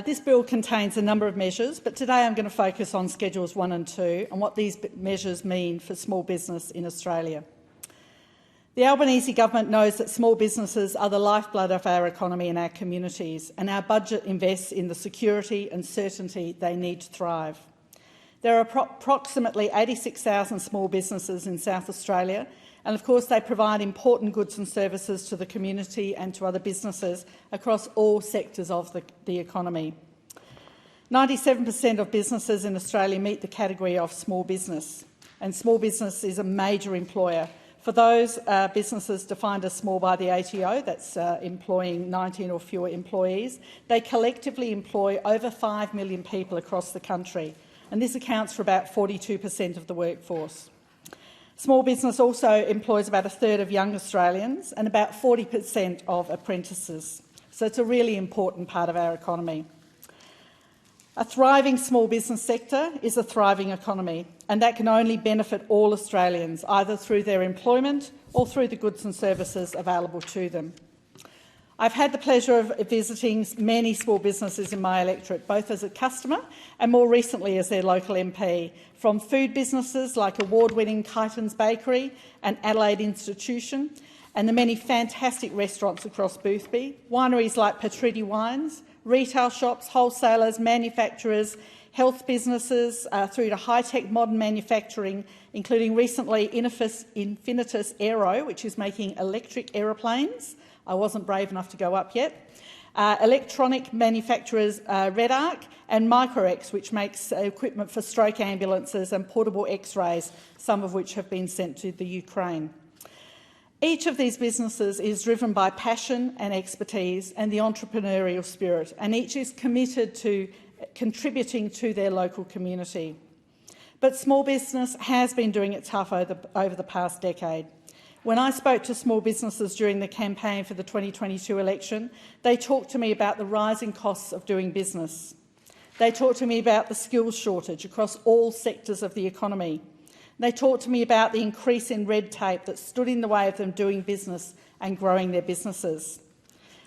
This bill contains a number of measures, but today I'm going to focus on Schedules 1 and 2 and what these measures mean for small business in Australia. The Albanese government knows that small businesses are the lifeblood of our economy and our communities, and our budget invests in the security and certainty they need to thrive. There are approximately 86,000 small businesses in South Australia, and of course they provide important goods and services to the community and to other businesses across all sectors of the economy. 97% of businesses in Australia meet the category of small business, and small business is a major employer. For those businesses defined as small by the ATO, that's employing 19 or fewer employees, they collectively employ over 5 million people across the country, and this accounts for about 42% of the workforce. Small business also employs about a third of young Australians and about 40% of apprentices, so it's a really important part of our economy. A thriving small business sector is a thriving economy, and that can only benefit all Australians, either through their employment or through the goods and services available to them. I've had the pleasure of visiting many small businesses in my electorate, both as a customer and more recently as their local MP, from food businesses like award-winning Kyton's Bakery and Adelaide Institution, and the many fantastic restaurants across Boothby, wineries like Treasury wines, retail shops, wholesalers, manufacturers, health businesses, through to high-tech modern manufacturing, including recently Infinitus Aero, which is making electric aeroplanes. I wasn't brave enough to go up yet. Electronic manufacturers Red Arc and Microx, which makes equipment for stroke ambulances and portable X-rays, some of which have been sent to the Ukraine. Each of these businesses is driven by passion and expertise and the entrepreneurial spirit, and each is committed to contributing to their local community. But small business has been doing it tough over the past decade. When I spoke to small businesses during the campaign for the 2022 election, they talked to me about the rising costs of doing business. They talked to me about the skills shortage across all sectors of the economy. They talked to me about the increase in red tape that stood in the way of them doing business and growing their businesses.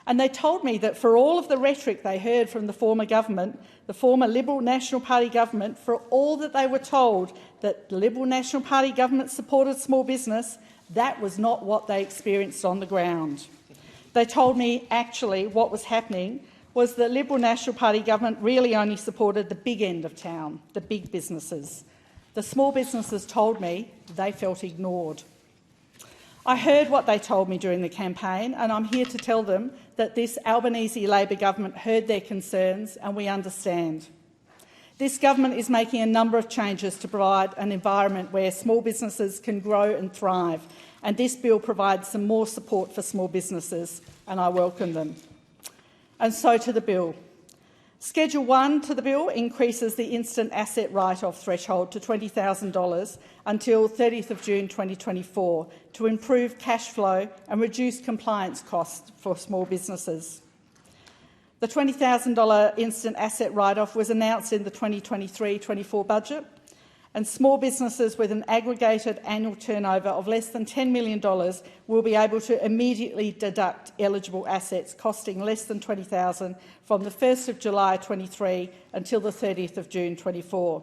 And they told me that for all of the rhetoric they heard from the former government, the former Liberal National Party government, for all that they were told that the Liberal National Party government supported small business, that was not what they experienced on the ground. They told me actually what was happening was the Liberal National Party government really only supported the big end of town, the big businesses. The small businesses told me they felt ignored. I heard what they told me during the campaign, and I'm here to tell them that this Albanese Labor government heard their concerns and we understand. This government is making a number of changes to provide an environment where small businesses can grow and thrive, and this bill provides some more support for small businesses, and I welcome them. And so to the bill. Schedule 1 to the bill increases the instant asset write-off threshold to $20,000 until 30th of June 2024 to improve cash flow and reduce compliance costs for small businesses. The $20,000 instant asset write-off was announced in the 2023-24 budget, and small businesses with an aggregated annual turnover of less than $10 million will be able to immediately deduct eligible assets costing less than $20,000 from the 1st of July 23 until the 30th of June 24.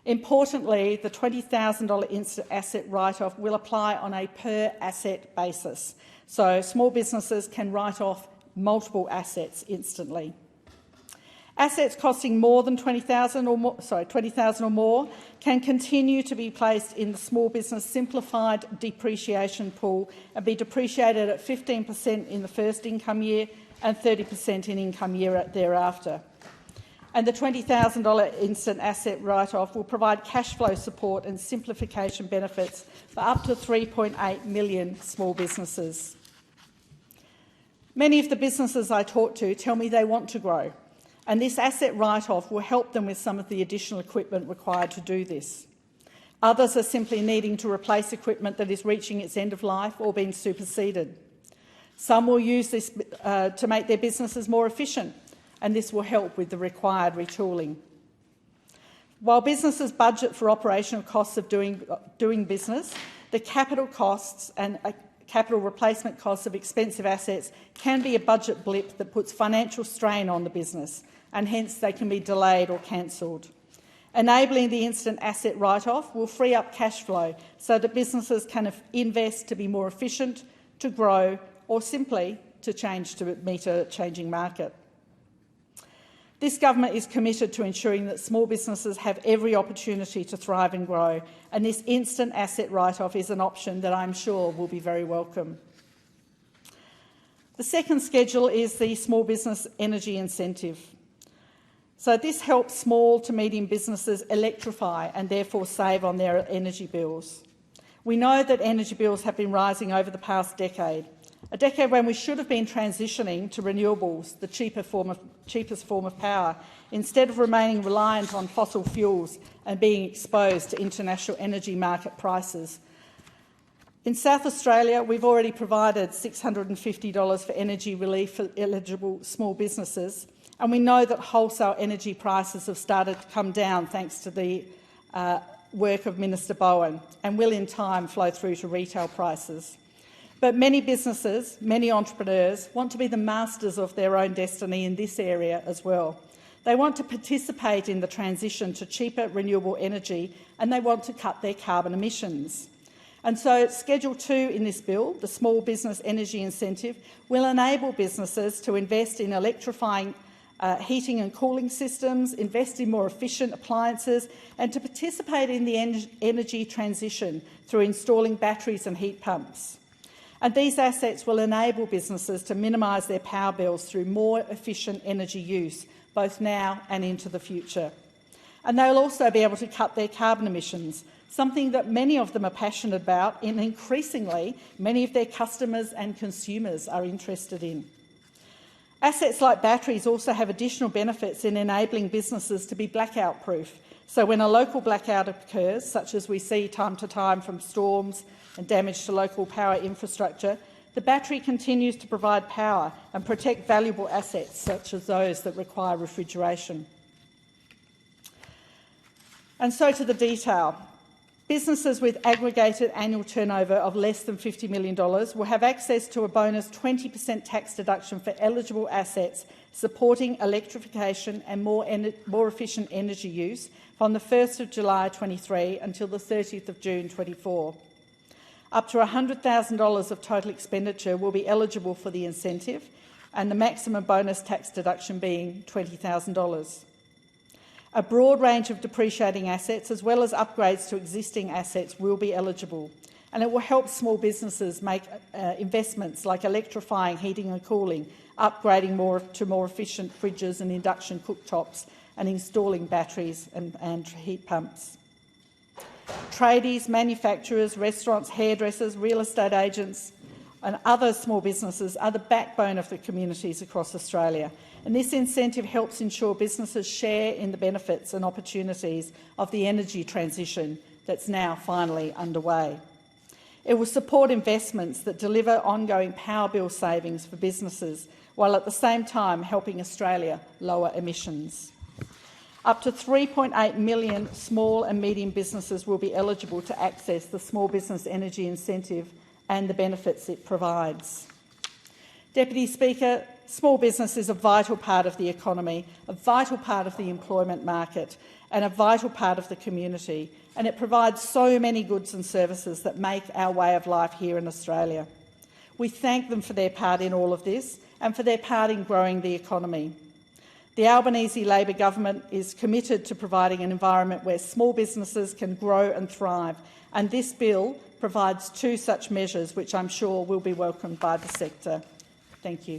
Importantly, the $20,000 instant asset write-off will apply on a per-asset basis, so small businesses can write off multiple assets instantly. Assets costing more than $20,000 or more can continue to be placed in the small business simplified depreciation pool and be depreciated at 15% in the first income year and 30% in income year thereafter. And the $20,000 instant asset write-off will provide cash flow support and simplification benefits for up to 3.8 million small businesses. Many of the businesses I talk to tell me they want to grow, and this asset write-off will help them with some of the additional equipment required to do this. Others are simply needing to replace equipment that is reaching its end of life or being superseded. Some will use this to make their businesses more efficient, and this will help with the required retooling. While businesses budget for operational costs of doing business, the capital costs and capital replacement costs of expensive assets can be a budget blip that puts financial strain on the business, and hence they can be delayed or cancelled. Enabling the instant asset write-off will free up cash flow so that businesses can invest to be more efficient, to grow, or simply to change to meet a changing market. This government is committed to ensuring that small businesses have every opportunity to thrive and grow, and this instant asset write-off is an option that I'm sure will be very welcome. The second schedule is the Small Business Energy Incentive. So this helps small to medium businesses electrify and therefore save on their energy bills. We know that energy bills have been rising over the past decade, a decade when we should have been transitioning to renewables, the cheapest form of power, instead of remaining reliant on fossil fuels and being exposed to international energy market prices. In South Australia, we've already provided $650 for energy relief for eligible small businesses, and we know that wholesale energy prices have started to come down thanks to the work of Minister Bowen, and will in time flow through to retail prices. But many businesses, many entrepreneurs, want to be the masters of their own destiny in this area as well. They want to participate in the transition to cheaper renewable energy, and they want to cut their carbon emissions. And so Schedule 2 in this bill, the Small Business Energy Incentive, will enable businesses to invest in electrifying heating and cooling systems, invest in more efficient appliances, and to participate in the energy transition through installing batteries and heat pumps. And these assets will enable businesses to minimise their power bills through more efficient energy use, both now and into the future. And they'll also be able to cut their carbon emissions, something that many of them are passionate about and increasingly many of their customers and consumers are interested in. Assets like batteries also have additional benefits in enabling businesses to be blackout-proof. So when a local blackout occurs, such as we see time to time from storms and damage to local power infrastructure, the battery continues to provide power and protect valuable assets such as those that require refrigeration. And so to the detail. Businesses with aggregated annual turnover of less than $50 million will have access to a bonus 20% tax deduction for eligible assets supporting electrification and more efficient energy use from the 1st of July 23 until the 30th of June 24. Up to $100,000 of total expenditure will be eligible for the incentive, and the maximum bonus tax deduction being $20,000. A broad range of depreciating assets, as well as upgrades to existing assets, will be eligible, and it will help small businesses make investments like electrifying heating and cooling, upgrading to more efficient fridges and induction cooktops, and installing batteries and heat pumps. Tradies, manufacturers, restaurants, hairdressers, real estate agents and other small businesses are the backbone of the communities across Australia, and this incentive helps ensure businesses share in the benefits and opportunities of the energy transition that's now finally underway. It will support investments that deliver ongoing power bill savings for businesses, while at the same time helping Australia lower emissions. Up to 3.8 million small and medium businesses will be eligible to access the Small Business Energy Incentive and the benefits it provides. Deputy Speaker, small business is a vital part of the economy, a vital part of the employment market and a vital part of the community, and it provides so many goods and services that make our way of life here in Australia. We thank them for their part in all of this and for their part in growing the economy. The Albanese Labor government is committed to providing an environment where small businesses can grow and thrive, and this bill provides two such measures which I'm sure will be welcomed by the sector. Thank you.